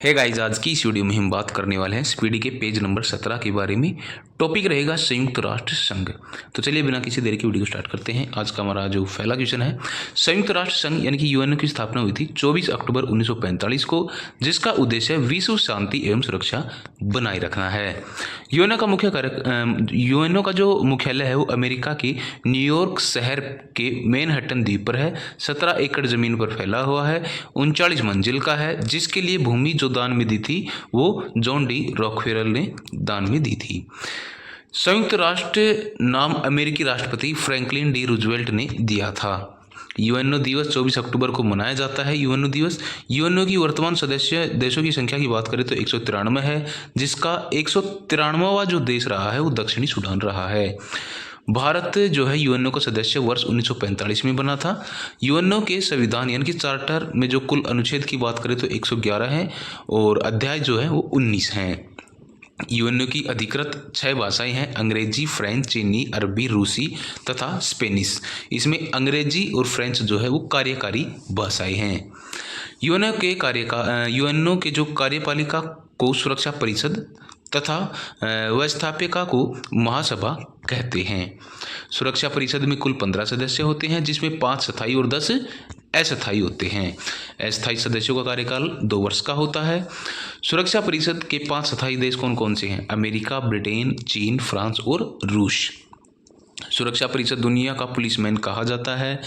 है गाइस, आज की इस वीडियो में हम बात करने वाले हैं स्पीडी के पेज नंबर 17 के बारे में। टॉपिक रहेगा संयुक्त राष्ट्र संघ। तो चलिए बिना किसी देरी के वीडियो को स्टार्ट करते हैं। आज का हमारा जो पहला क्वेश्चन है, संयुक्त राष्ट्र संघ यानी कि यूएनओ की स्थापना हुई थी 24 अक्टूबर 1945 को, जिसका उद्देश्य विश्व शांति एवं सुरक्षा बनाए रखना है। यूएनओ का जो मुख्यालय है वो अमेरिका के न्यूयॉर्क शहर के मैनहट्टन द्वीप पर है। 17 एकड़ जमीन पर फैला हुआ है, 39 मंजिल का है, जिसके लिए भूमि जो दान में दी थी वो जॉन डी रॉकफेलर ने दान में दी थी। संयुक्त राष्ट्र नाम अमेरिकी राष्ट्रपति फ्रैंकलिन डी रूजवेल्ट ने दिया था। यूएनओ दिवस 24 अक्टूबर को मनाया जाता है। यूएनओ दिवस। यूएनओ की वर्तमान सदस्य देशों की संख्या की बात करें तो 193 है, जिसका 193वां जो देश रहा है वो दक्षिणी सूडान रहा है। भारत जो है यूएनओ का सदस्य वर्ष 1945 में बना था। यूएनओ के संविधान यानी कि चार्टर में जो कुल अनुच्छेद की बात करें तो 111 है और अध्याय जो है वो 19 हैं। यूएनओ की अधिकृत 6 भाषाएं हैं, अंग्रेजी, फ्रेंच, चीनी, अरबी, रूसी तथा स्पेनिश। इसमें अंग्रेजी और फ्रेंच जो है वो कार्यकारी भाषाएं हैं। यूएनओ के जो कार्यपालिका को सुरक्षा परिषद तथा व्यवस्थापिका को महासभा कहते हैं। सुरक्षा परिषद में कुल 15 सदस्य होते हैं, जिसमें 5 स्थायी और 10 अस्थायी होते हैं। अस्थायी सदस्यों का कार्यकाल 2 वर्ष का होता है। सुरक्षा परिषद के 5 स्थायी देश कौन कौन से हैं? अमेरिका, ब्रिटेन, चीन, फ्रांस और रूस। सुरक्षा परिषद दुनिया का पुलिसमैन कहा जाता है।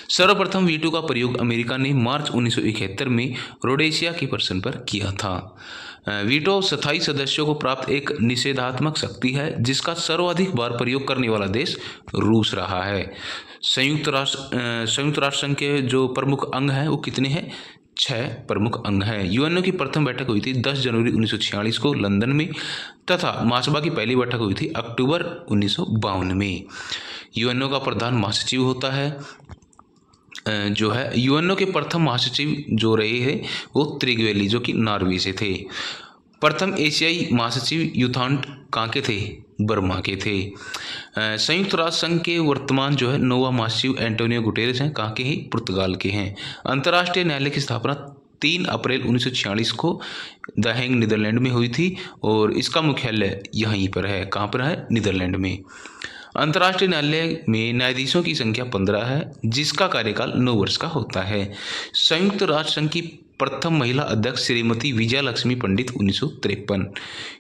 सर्वप्रथम वीटो का प्रयोग अमेरिका ने मार्च 1971 में रोडेशिया के प्रश्न पर किया था। वीटो स्थायी सदस्यों को प्राप्त एक निषेधात्मक शक्ति है, जिसका सर्वाधिक बार प्रयोग करने वाला देश रूस रहा है। संयुक्त राष्ट्र संघ के जो प्रमुख अंग हैं वो कितने हैं? 6 प्रमुख अंग हैं। यूएनओ की प्रथम बैठक हुई थी 10 जनवरी 1946 को लंदन में तथा महासभा की पहली बैठक हुई थी अक्टूबर 1952 में। यूएनओ का प्रधान महासचिव होता है। जो है यूएनओ के प्रथम महासचिव जो रहे हैं वो त्रिगवेली, जो कि नॉर्वे से थे। प्रथम एशियाई महासचिव युथांट कहाँ के थे? बर्मा के थे। संयुक्त राष्ट्र संघ के वर्तमान जो है नोवा महासचिव एंटोनियो गुटेरेस हैं, कहाँ के हैं? पुर्तगाल के हैं। अंतर्राष्ट्रीय न्यायालय की स्थापना 3 अप्रैल 1946 को द हेग नीदरलैंड में हुई थी और इसका मुख्यालय यहीं पर है। कहाँ पर है? नीदरलैंड में। अंतर्राष्ट्रीय न्यायालय में न्यायाधीशों की संख्या 15 है, जिसका कार्यकाल 9 वर्ष का होता है। संयुक्त राष्ट्र संघ की प्रथम महिला अध्यक्ष श्रीमती विजया लक्ष्मी पंडित 1953।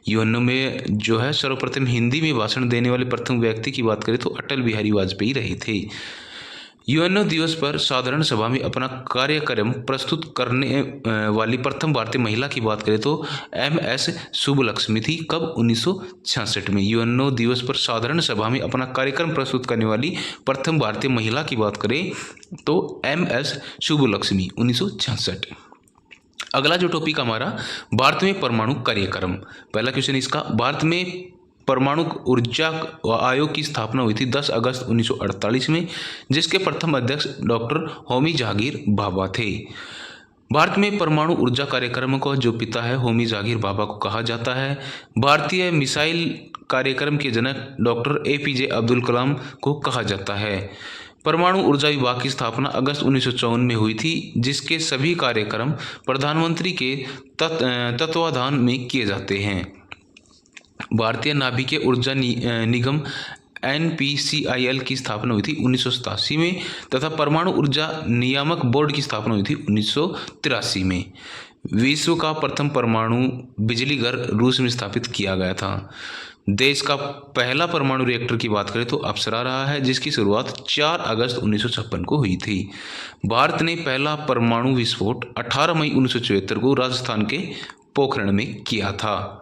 यूएनओ में जो है सर्वप्रथम हिंदी में भाषण देने वाले प्रथम व्यक्ति की बात करें तो अटल बिहारी वाजपेयी रहे थे। यूएनओ दिवस पर साधारण सभा में अपना कार्यक्रम प्रस्तुत करने वाली प्रथम भारतीय महिला की बात करें तो एमएस सुब्बलक्ष्मी थी। कब? 1966 में। यूएनओ दिवस पर साधारण सभा में अपना कार्यक्रम प्रस्तुत करने वाली प्रथम भारतीय महिला की बात करें तो एमएस सुब्बलक्ष्मी 1966। अगला जो टॉपिक हमारा, भारत में परमाणु कार्यक्रम। पहला क्वेश्चन इसका, भारत में परमाणु ऊर्जा आयोग की स्थापना हुई थी 10 अगस्त 1948 में, जिसके प्रथम अध्यक्ष डॉक्टर होमी जहांगीर भाभा थे। भारत में परमाणु ऊर्जा कार्यक्रम का जो पिता है होमी जहांगीर भाभा को कहा जाता है। भारतीय मिसाइल कार्यक्रम के जनक डॉक्टर एपीजे अब्दुल कलाम को कहा जाता है। परमाणु ऊर्जा विभाग की स्थापना अगस्त 1954 में हुई थी, जिसके सभी कार्यक्रम प्रधानमंत्री के तत्वाधान में किए जाते हैं। भारतीय नाभिकीय ऊर्जा निगम एनपीसीआईएल की स्थापना हुई थी 1987 में तथा परमाणु ऊर्जा नियामक बोर्ड की स्थापना हुई थी 1983 में। विश्व का प्रथम परमाणु बिजली घर रूस में स्थापित किया गया था। देश का पहला परमाणु रिएक्टर की बात करें तो अप्सरा रहा है, जिसकी शुरुआत 4 अगस्त 1956 को हुई थी। भारत ने पहला परमाणु विस्फोट 18 मई 1974 को राजस्थान के पोखरण में किया था।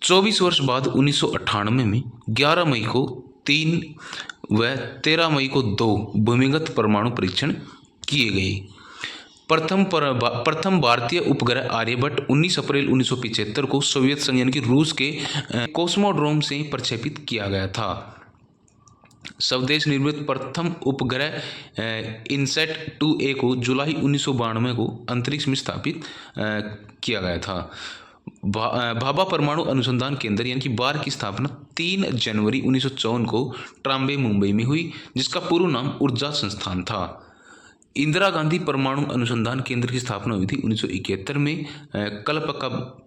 24 वर्ष बाद 1998 में 11 मई को 3 व 13 मई को 2 भूमिगत परमाणु परीक्षण किए गए। प्रथम भारतीय उपग्रह आर्यभट्ट 19 अप्रैल 1975 को सोवियत संघ यानी कि रूस के कोस्मोड्रोम से प्रक्षेपित किया गया था। स्वदेश निर्मित प्रथम उपग्रह इनसैट 2A को जुलाई 1992 को अंतरिक्ष में स्थापित किया गया था। भाभा परमाणु अनुसंधान केंद्र यानी कि बार की स्थापना 3 जनवरी 1954 को ट्राम्बे मुंबई में हुई, जिसका पूर्व नाम ऊर्जा संस्थान था। इंदिरा गांधी परमाणु अनुसंधान केंद्र की स्थापना हुई थी 1971 में।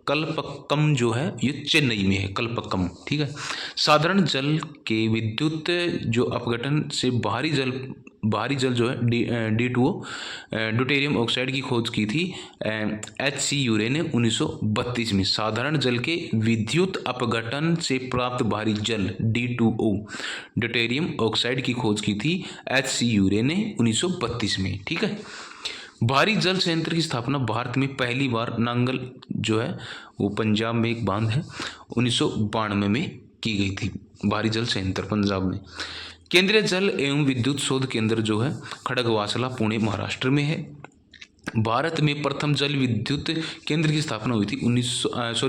कलपक्कम जो है ये चेन्नई में है, कलपक्कम, ठीक है। साधारण जल के विद्युत जो अपघटन से बाहरी जल जो है D2O ड्यूटेरियम ऑक्साइड की खोज की थी HC यूरे ने 1932 में। साधारण जल के विद्युत अपघटन से प्राप्त बाहरी जल D2O ड्यूटेरियम ऑक्साइड की खोज की थी HC यूरे ने 1932 में, ठीक है। भारी जल संयंत्र की स्थापना भारत में पहली बार नांगल जो है वो पंजाब में एक बांध है 1992 में की गई थी। भारी जल संयंत्र पंजाब में। केंद्रीय जल एवं विद्युत शोध केंद्र जो है खड़गवासला पुणे महाराष्ट्र में है। भारत में प्रथम जल विद्युत केंद्र की स्थापना हुई थी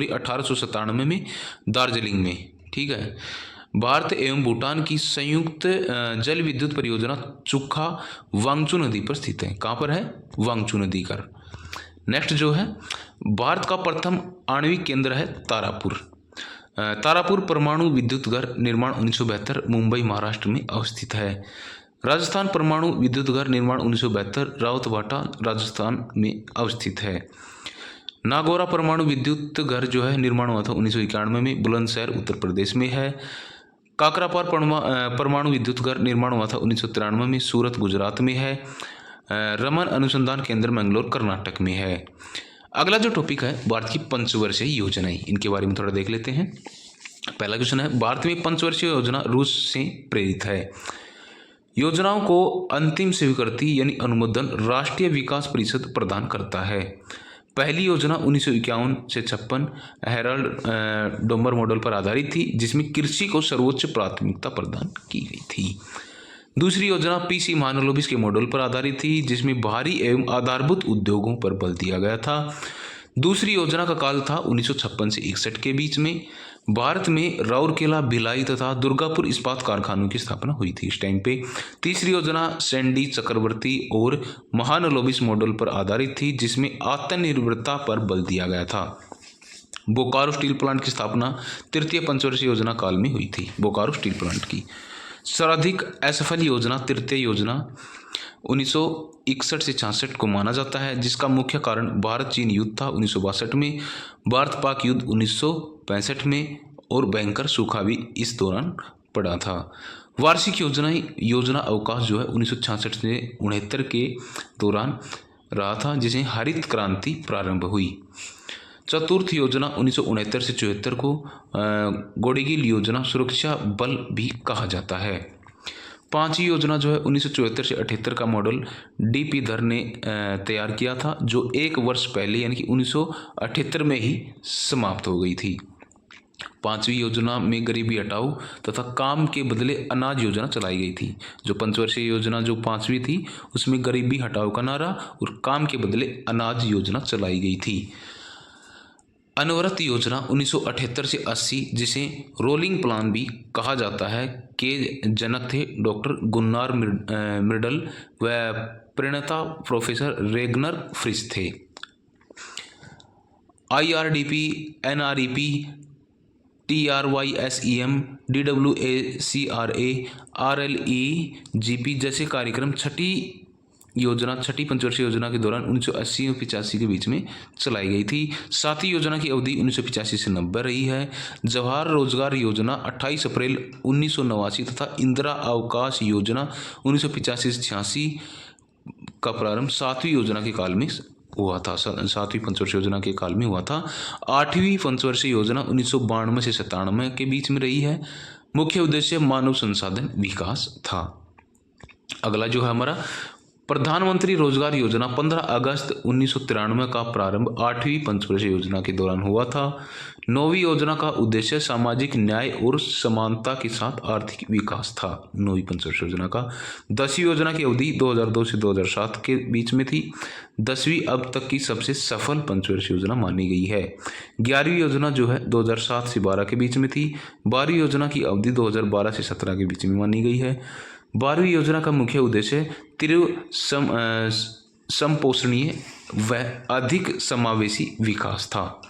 1897 में दार्जिलिंग में, ठीक है। भारत एवं भूटान की संयुक्त जल विद्युत परियोजना चुखा वांगचू नदी पर स्थित है। कहाँ पर है? वांगचू नदी पर। नेक्स्ट जो है भारत का प्रथम आणविक केंद्र है तारापुर। तारापुर परमाणु विद्युत घर निर्माण 1972 मुंबई महाराष्ट्र में अवस्थित है। राजस्थान परमाणु विद्युत घर निर्माण 1972 रावतभाटा राजस्थान में अवस्थित है। नागौरा परमाणु विद्युत घर जो है निर्माण हुआ था 1991 में बुलंदशहर उत्तर प्रदेश में है। काकरापार परमाणु विद्युत घर निर्माण हुआ था 1993 में सूरत गुजरात में है। रमन अनुसंधान केंद्र मंगलोर कर्नाटक में है। अगला जो टॉपिक है भारत की पंचवर्षीय योजनाएं, इनके बारे में थोड़ा देख लेते हैं। पहला क्वेश्चन है भारत में पंचवर्षीय योजना रूस से प्रेरित है। योजनाओं को अंतिम स्वीकृति यानी अनुमोदन राष्ट्रीय विकास परिषद प्रदान करता है। पहली योजना 1951 से 56 हेराल्ड डोमर मॉडल पर आधारित थी, जिसमें कृषि को सर्वोच्च प्राथमिकता प्रदान की गई थी। दूसरी योजना PC महालनोबिस के मॉडल पर आधारित थी, जिसमें भारी एवं आधारभूत उद्योगों पर बल दिया गया था। दूसरी योजना का काल था 1956 से 61 के बीच में। भारत में राउरकेला, भिलाई तथा दुर्गापुर इस्पात कारखानों की स्थापना हुई थी इस टाइम पे। तीसरी योजना सैंडी, चक्रवर्ती और महालनोबिस मॉडल पर आधारित थी, जिसमें आत्मनिर्भरता पर बल दिया गया था। बोकारो स्टील प्लांट की स्थापना तृतीय पंचवर्षीय योजना काल में हुई थी। बोकारो स्टील प्लांट की सर्वाधिक असफल योजना तृतीय योजना 1961 से 66 को माना जाता है, जिसका मुख्य कारण भारत चीन युद्ध था 1962 में, भारत पाक युद्ध 1965 में और भयंकर सूखा भी इस दौरान पड़ा था। वार्षिक योजना अवकाश जो है 1966 से 69 के दौरान रहा था, जिसे हरित क्रांति प्रारंभ हुई। चतुर्थ योजना 1969 से 74 को गोडेगिल योजना सुरक्षा बल भी कहा जाता है। पांचवी योजना जो है 1974 से 78 का मॉडल DP धर ने तैयार किया था, जो एक वर्ष पहले यानी कि 1978 में ही समाप्त हो गई थी। पांचवी योजना में गरीबी हटाओ तथा काम के बदले अनाज योजना चलाई गई थी। जो पंचवर्षीय योजना जो पांचवी थी उसमें गरीबी हटाओ का नारा और काम के बदले अनाज योजना चलाई गई थी। अनवरत योजना 1978 से 80, जिसे रोलिंग प्लान भी कहा जाता है, के जनक थे डॉक्टर गुन्नार मिर्डल व प्रणेता प्रोफेसर रेगनर फ्रिस थे। IRDP, NREP, TRYSEM, DWACRA, RLEGP जैसे कार्यक्रम छठी पंचवर्षीय योजना के दौरान 1980 और 85 के बीच में चलाई गई थी। सातवीं योजना की अवधि 1985 से 90 रही है। जवाहर रोजगार योजना 28 अप्रैल 1989 तथा इंदिरा आवास योजना 1985 से 86 का प्रारंभ सातवीं योजना के काल में हुआ था। सातवीं पंचवर्षीय योजना के काल में हुआ था। आठवीं पंचवर्षीय योजना 1992 से 97 के बीच में रही है। मुख्य उद्देश्य मानव संसाधन विकास था। अगला जो है हमारा प्रधानमंत्री रोजगार योजना 15 अगस्त 1993 का प्रारंभ आठवीं पंचवर्षीय योजना के दौरान हुआ था। नौवीं योजना का उद्देश्य सामाजिक न्याय और समानता के साथ आर्थिक विकास था। नौवीं पंचवर्षीय योजना का 10वीं योजना की अवधि 2002 से 2007 के बीच में थी। 10वीं अब तक की सबसे सफल पंचवर्षीय योजना मानी गई है। 11वीं योजना जो है 2007 से 12 के बीच में थी। 12वीं योजना की अवधि 2012 से 17 के बीच में मानी गई है। 12वीं योजना का मुख्य उद्देश्य तीव्र समपोषणीय व अधिक समावेशी विकास था।